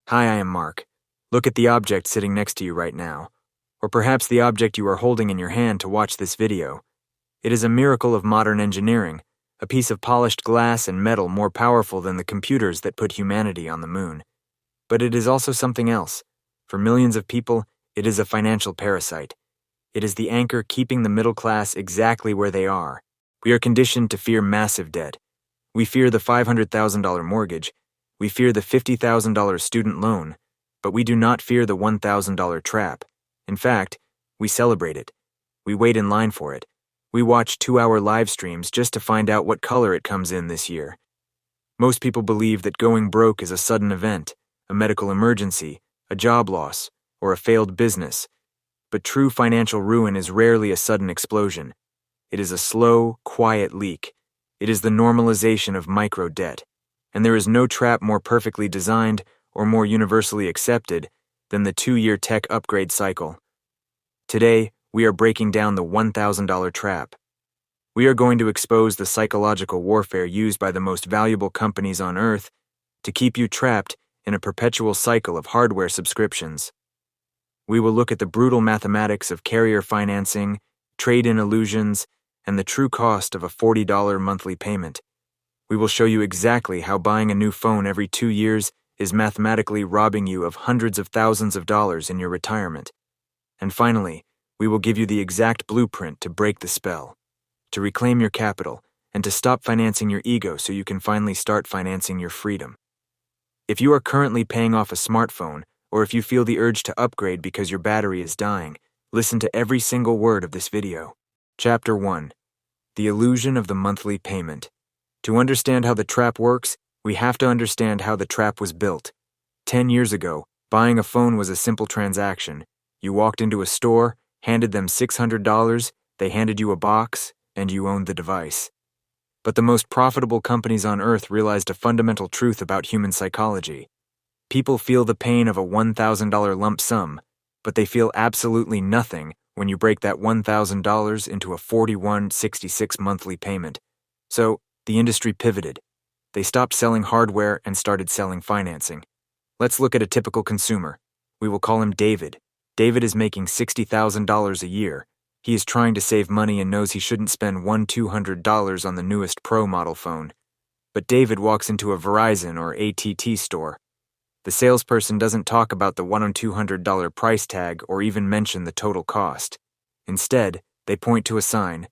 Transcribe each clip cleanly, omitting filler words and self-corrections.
Hi, I am Mark. Look at the object sitting next to you right now, or perhaps the object you are holding in your hand to watch this video. It is a miracle of modern engineering, a piece of polished glass and metal more powerful than the computers that put humanity on the moon. But it is also something else. For millions of people, it is a financial parasite. It is the anchor keeping the middle class exactly where they are. We are conditioned to fear massive debt. We fear the $500,000 mortgage. We fear the $50,000 student loan, but we do not fear the $1,000 trap. In fact, we celebrate it. We wait in line for it. We watch 2-hour live streams just to find out what color it comes in this year. Most people believe that going broke is a sudden event, a medical emergency, a job loss, or a failed business. But true financial ruin is rarely a sudden explosion. It is a slow, quiet leak. It is the normalization of micro-debt. And there is no trap more perfectly designed or more universally accepted than the 2-year tech upgrade cycle. Today, we are breaking down the $1,000 trap. We are going to expose the psychological warfare used by the most valuable companies on Earth to keep you trapped in a perpetual cycle of hardware subscriptions. We will look at the brutal mathematics of carrier financing, trade-in illusions, and the true cost of a $40 monthly payment. We will show you exactly how buying a new phone every 2 years is mathematically robbing you of hundreds of thousands of dollars in your retirement. And finally, we will give you the exact blueprint to break the spell, to reclaim your capital, and to stop financing your ego so you can finally start financing your freedom. If you are currently paying off a smartphone, or if you feel the urge to upgrade because your battery is dying, listen to every single word of this video. Chapter 1. The Illusion of the Monthly Payment. To understand how the trap works, we have to understand how the trap was built. 10 years ago, buying a phone was a simple transaction. You walked into a store, handed them $600, they handed you a box, and you owned the device. But the most profitable companies on Earth realized a fundamental truth about human psychology. People feel the pain of a $1,000 lump sum, but they feel absolutely nothing when you break that $1,000 into a $41.66 monthly payment. So, the industry pivoted. They stopped selling hardware and started selling financing. Let's look at a typical consumer. We will call him David. David is making $60,000 a year. He is trying to save money and knows he shouldn't spend $200 on the newest Pro model phone. But David walks into a Verizon or AT&T store. The salesperson doesn't talk about the $200 price tag or even mention the total cost. Instead, they point to a sign.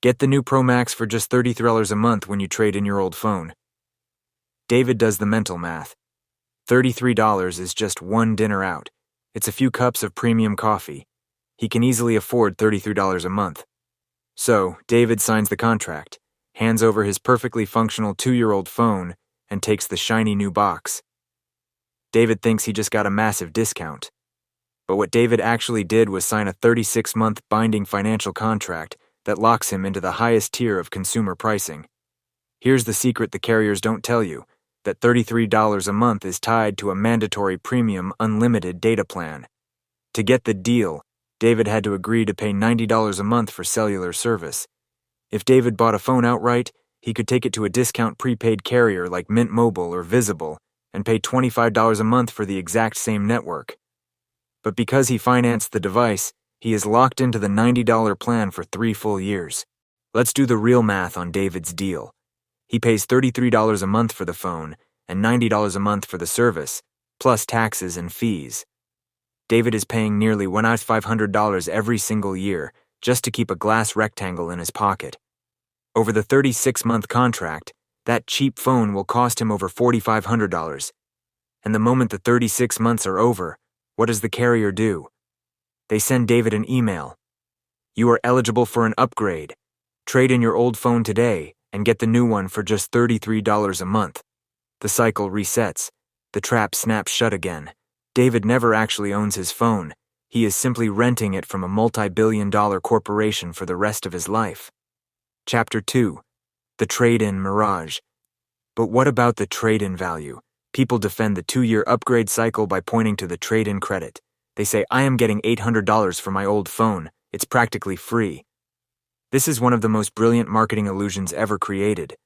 Get the new Pro Max for just $33 a month when you trade in your old phone. David does the mental math. $33 is just one dinner out. It's a few cups of premium coffee. He can easily afford $33 a month. So, David signs the contract, hands over his perfectly functional 2-year-old phone, and takes the shiny new box. David thinks he just got a massive discount. But what David actually did was sign a 36-month binding financial contract that locks him into the highest tier of consumer pricing. Here's the secret the carriers don't tell you, that $33 a month is tied to a mandatory premium unlimited data plan. To get the deal, David had to agree to pay $90 a month for cellular service. If David bought a phone outright, he could take it to a discount prepaid carrier like Mint Mobile or Visible and pay $25 a month for the exact same network. But because he financed the device, he is locked into the $90 plan for 3 full years. Let's do the real math on David's deal. He pays $33 a month for the phone and $90 a month for the service, plus taxes and fees. David is paying nearly $1,500 every single year just to keep a glass rectangle in his pocket. Over the 36-month contract, that cheap phone will cost him over $4,500. And the moment the 36 months are over, what does the carrier do? They send David an email. You are eligible for an upgrade. Trade in your old phone today and get the new one for just $33 a month. The cycle resets. The trap snaps shut again. David never actually owns his phone. He is simply renting it from a multi-billion-dollar corporation for the rest of his life. Chapter 2. The Trade-in Mirage. But what about the trade-in value? People defend the 2-year upgrade cycle by pointing to the trade-in credit. They say, I am getting $800 for my old phone. It's practically free. This is one of the most brilliant marketing illusions ever created.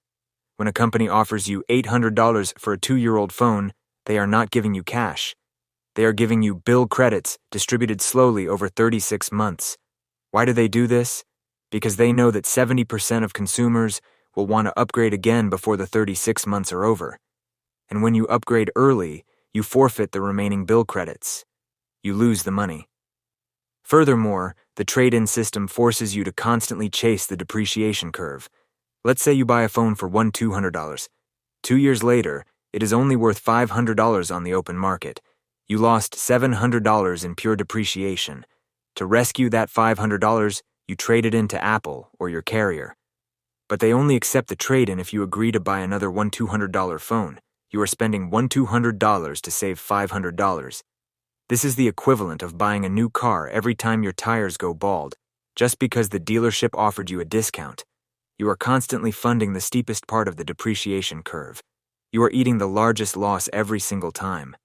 When a company offers you $800 for a 2-year-old phone, They are not giving you cash. They are giving you bill credits distributed slowly over 36 months. Why do they do this? Because they know that 70% of consumers will want to upgrade again before the 36 months are over. And when you upgrade early, you forfeit the remaining bill credits. You lose the money. Furthermore, the trade-in system forces you to constantly chase the depreciation curve. Let's say you buy a phone for $200. 2 years later, it is only worth $500 on the open market. You lost $700 in pure depreciation. To rescue that $500, you trade it into Apple or your carrier. But they only accept the trade-in if you agree to buy another $200 phone. You are spending $200 to save $500. This is the equivalent of buying a new car every time your tires go bald, just because the dealership offered you a discount. You are constantly funding the steepest part of the depreciation curve. You are eating the largest loss every single time.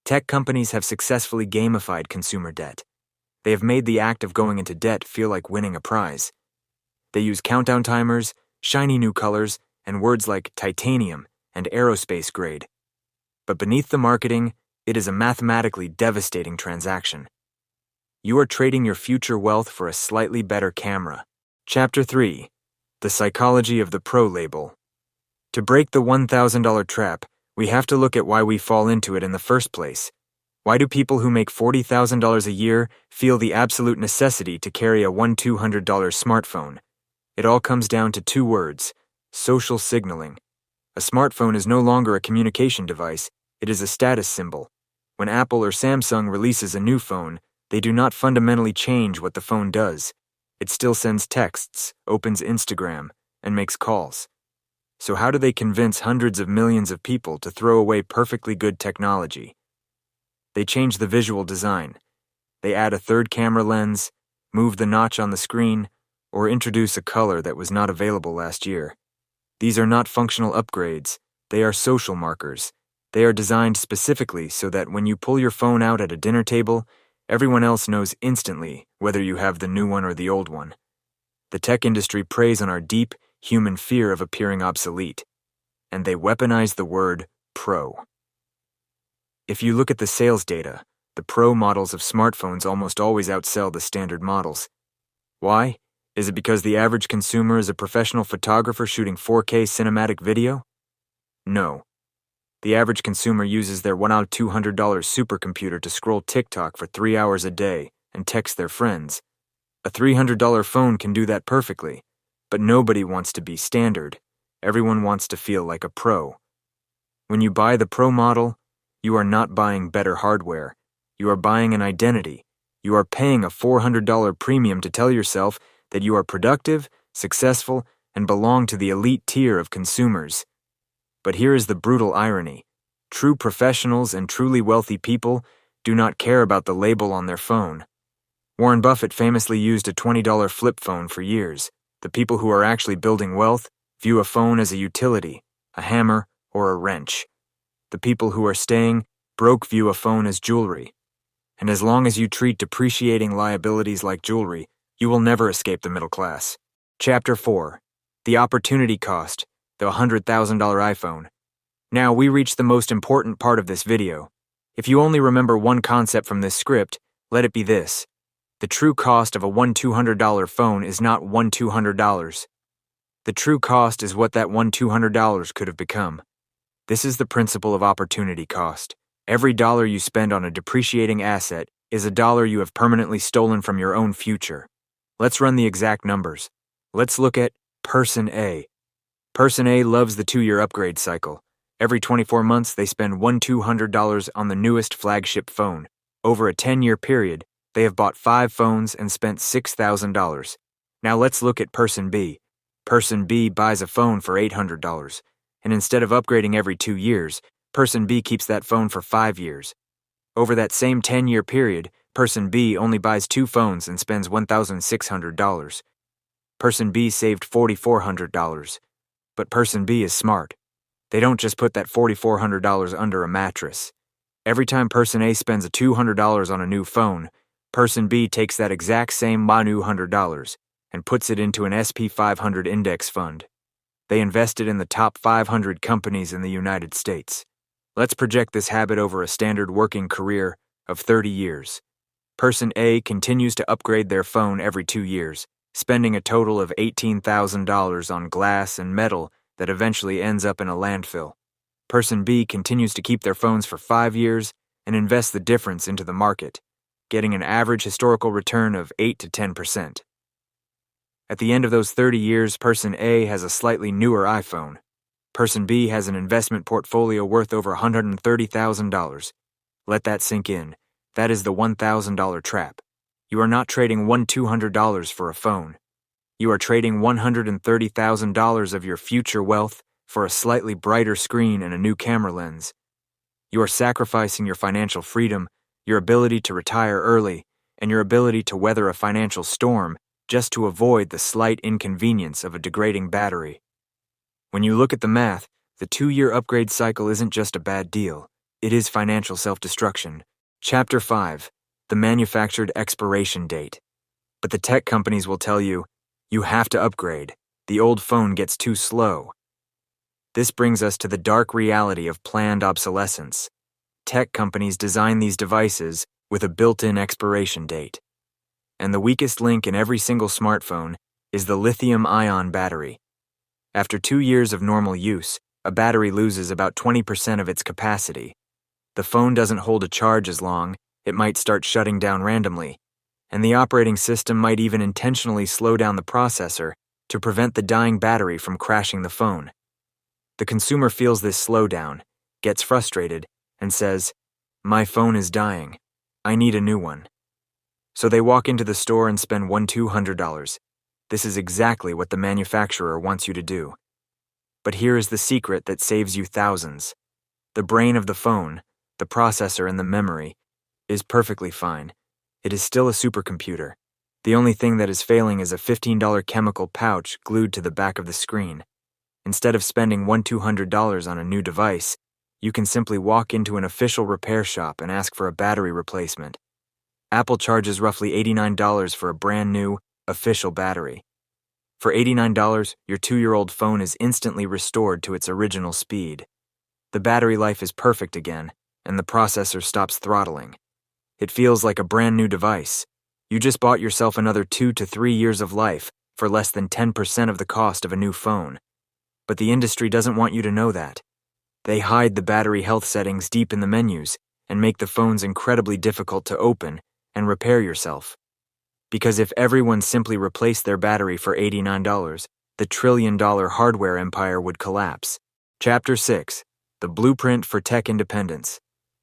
Tech companies have successfully gamified consumer debt. They have made the act of going into debt feel like winning a prize. They use countdown timers, shiny new colors, and words like titanium and aerospace grade. But beneath the marketing, it is a mathematically devastating transaction. You are trading your future wealth for a slightly better camera. Chapter 3. The Psychology of the Pro Label. To break the $1,000 trap, we have to look at why we fall into it in the first place. Why do people who make $40,000 a year feel the absolute necessity to carry a $200 smartphone? It all comes down to 2 words: social signaling. A smartphone is no longer a communication device, it is a status symbol. When Apple or Samsung releases a new phone, they do not fundamentally change what the phone does. It still sends texts, opens Instagram, and makes calls. So how do they convince hundreds of millions of people to throw away perfectly good technology? They change the visual design. They add a third camera lens, move the notch on the screen, or introduce a color that was not available last year. These are not functional upgrades, they are social markers. They are designed specifically so that when you pull your phone out at a dinner table, everyone else knows instantly whether you have the new one or the old one. The tech industry preys on our deep, human fear of appearing obsolete, and they weaponize the word pro. If you look at the sales data, the pro models of smartphones almost always outsell the standard models. Why? Is it because the average consumer is a professional photographer shooting 4K cinematic video? No. The average consumer uses their $200 supercomputer to scroll TikTok for 3 hours a day and text their friends. A $300 phone can do that perfectly, but nobody wants to be standard. Everyone wants to feel like a pro. When you buy the pro model, you are not buying better hardware. You are buying an identity. You are paying a $400 premium to tell yourself that you are productive, successful, and belong to the elite tier of consumers. But here is the brutal irony. True professionals and truly wealthy people do not care about the label on their phone. Warren Buffett famously used a $20 flip phone for years. The people who are actually building wealth view a phone as a utility, a hammer, or a wrench. The people who are staying broke view a phone as jewelry. And as long as you treat depreciating liabilities like jewelry, you will never escape the middle class. Chapter 4. The Opportunity Cost, the $100,000 iPhone. Now we reach the most important part of this video. If you only remember one concept from this script, let it be this. The true cost of a $200 phone is not $200. The true cost is what that $200 could have become. This is the principle of opportunity cost. Every dollar you spend on a depreciating asset is a dollar you have permanently stolen from your own future. Let's run the exact numbers. Let's look at Person A. Person A loves the 2-year upgrade cycle. Every 24 months, they spend $200 on the newest flagship phone. Over a 10-year period, they have bought 5 phones and spent $6,000. Now let's look at Person B. Person B buys a phone for $800, and instead of upgrading every 2 years, Person B keeps that phone for 5 years. Over that same 10-year period, Person B only buys 2 phones and spends $1,600. Person B saved $4,400. But Person B is smart. They don't just put that $4,400 under a mattress. Every time Person A spends $200 on a new phone, Person B takes that exact same $100 and puts it into an SP 500 index fund. They invest it in the top 500 companies in the United States. Let's project this habit over a standard working career of 30 years. Person A continues to upgrade their phone every 2 years, spending a total of $18,000 on glass and metal that eventually ends up in a landfill. Person B continues to keep their phones for 5 years and invest the difference into the market, getting an average historical return of 8 to 10%. At the end of those 30 years, Person A has a slightly newer iPhone. Person B has an investment portfolio worth over $130,000. Let that sink in. That is the $1,000 trap. You are not trading $200 for a phone. You are trading $130,000 of your future wealth for a slightly brighter screen and a new camera lens. You are sacrificing your financial freedom, your ability to retire early, and your ability to weather a financial storm just to avoid the slight inconvenience of a degrading battery. When you look at the math, the 2-year upgrade cycle isn't just a bad deal. It is financial self-destruction. Chapter 5. The manufactured expiration date. But the tech companies will tell you, you have to upgrade. The old phone gets too slow. This brings us to the dark reality of planned obsolescence. Tech companies design these devices with a built-in expiration date. And the weakest link in every single smartphone is the lithium-ion battery. After 2 years of normal use, a battery loses about 20% of its capacity. The phone doesn't hold a charge as long, it might start shutting down randomly, and the operating system might even intentionally slow down the processor to prevent the dying battery from crashing the phone. The consumer feels this slowdown, gets frustrated, and says, "My phone is dying. I need a new one." So they walk into the store and spend $200. This is exactly what the manufacturer wants you to do. But here is the secret that saves you thousands. The brain of the phone, the processor and the memory, is perfectly fine. It is still a supercomputer. The only thing that is failing is a $15 chemical pouch glued to the back of the screen. Instead of spending $200 on a new device, you can simply walk into an official repair shop and ask for a battery replacement. Apple charges roughly $89 for a brand new, official battery. For $89, your 2-year-old phone is instantly restored to its original speed. The battery life is perfect again, and the processor stops throttling. It feels like a brand new device. You just bought yourself another 2 to 3 years of life for less than 10% of the cost of a new phone. But the industry doesn't want you to know that. They hide the battery health settings deep in the menus and make the phones incredibly difficult to open and repair yourself. Because if everyone simply replaced their battery for $89, the trillion-dollar hardware empire would collapse. Chapter 6. The Blueprint for Tech Independence.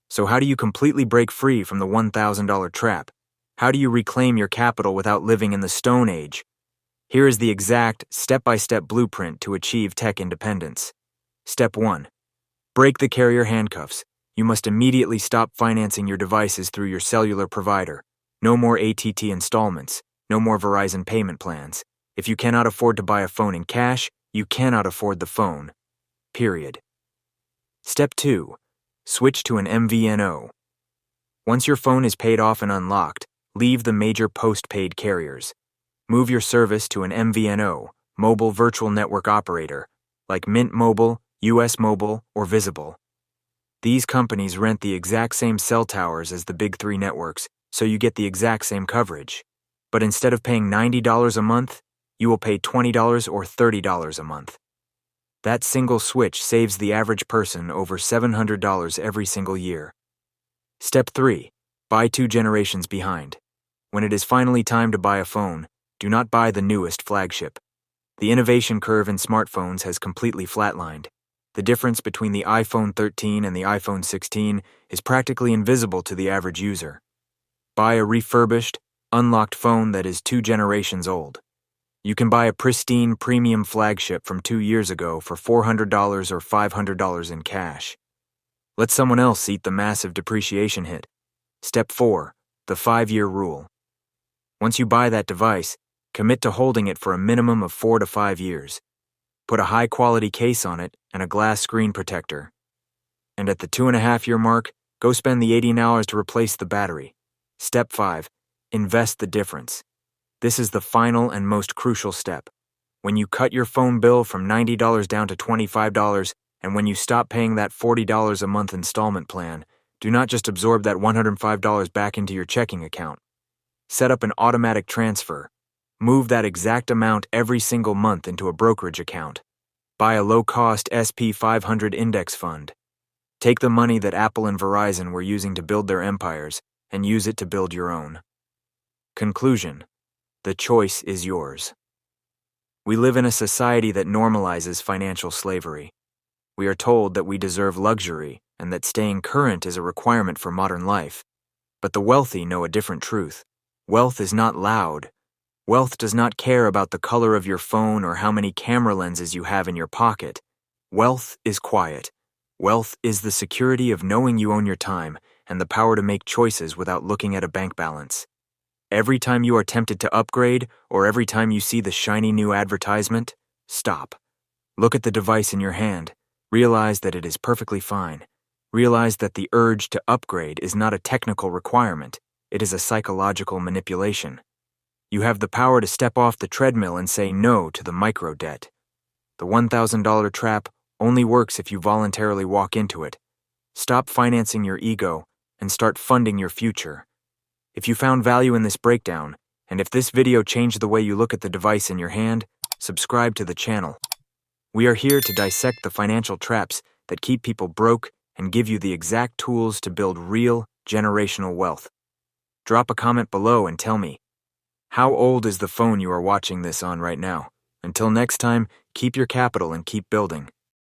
So how do you completely break free from the $1,000 trap? How do you reclaim your capital without living in the Stone Age? Here is the exact, step-by-step blueprint to achieve tech independence. Step 1. Break the carrier handcuffs. You must immediately stop financing your devices through your cellular provider. No more AT&T installments. No more Verizon payment plans. If you cannot afford to buy a phone in cash, you cannot afford the phone. Period. Step 2. Switch to an MVNO. Once your phone is paid off and unlocked, leave the major postpaid carriers. Move your service to an MVNO, mobile virtual network operator, like Mint Mobile, US Mobile, or Visible. These companies rent the exact same cell towers as the big 3 networks, so you get the exact same coverage. But instead of paying $90 a month, you will pay $20 or $30 a month. That single switch saves the average person over $700 every single year. Step 3. Buy 2 generations behind. When it is finally time to buy a phone, do not buy the newest flagship. The innovation curve in smartphones has completely flatlined. The difference between the iPhone 13 and the iPhone 16 is practically invisible to the average user. Buy a refurbished, unlocked phone that is 2 generations old. You can buy a pristine premium flagship from 2 years ago for $400 or $500 in cash. Let someone else eat the massive depreciation hit. Step 4. The 5-year rule. Once you buy that device, commit to holding it for a minimum of 4 to 5 years. Put a high-quality case on it and a glass screen protector. And at the 2.5-year mark, go spend the $80 to replace the battery. Step 5. Invest the difference. This is the final and most crucial step. When you cut your phone bill from $90 down to $25 And when you stop paying that $40 a month installment plan, do not just absorb that $105 back into your checking account. Set up an automatic transfer. Move that exact amount every single month into a brokerage account. Buy a low-cost SP 500 index fund. Take the money that Apple and Verizon were using to build their empires and use it to build your own. Conclusion: the choice is yours. We live in a society that normalizes financial slavery. We are told that we deserve luxury and that staying current is a requirement for modern life. But the wealthy know a different truth. Wealth is not loud. Wealth does not care about the color of your phone or how many camera lenses you have in your pocket. Wealth is quiet. Wealth is the security of knowing you own your time and the power to make choices without looking at a bank balance. Every time you are tempted to upgrade, or every time you see the shiny new advertisement, stop. Look at the device in your hand. Realize that it is perfectly fine. Realize that the urge to upgrade is not a technical requirement. It is a psychological manipulation. You have the power to step off the treadmill and say no to the micro-debt. The $1,000 trap only works if you voluntarily walk into it. Stop financing your ego and start funding your future. If you found value in this breakdown, and if this video changed the way you look at the device in your hand, subscribe to the channel. We are here to dissect the financial traps that keep people broke and give you the exact tools to build real, generational wealth. Drop a comment below and tell me, how old is the phone you are watching this on right now? Until next time, keep your capital and keep building.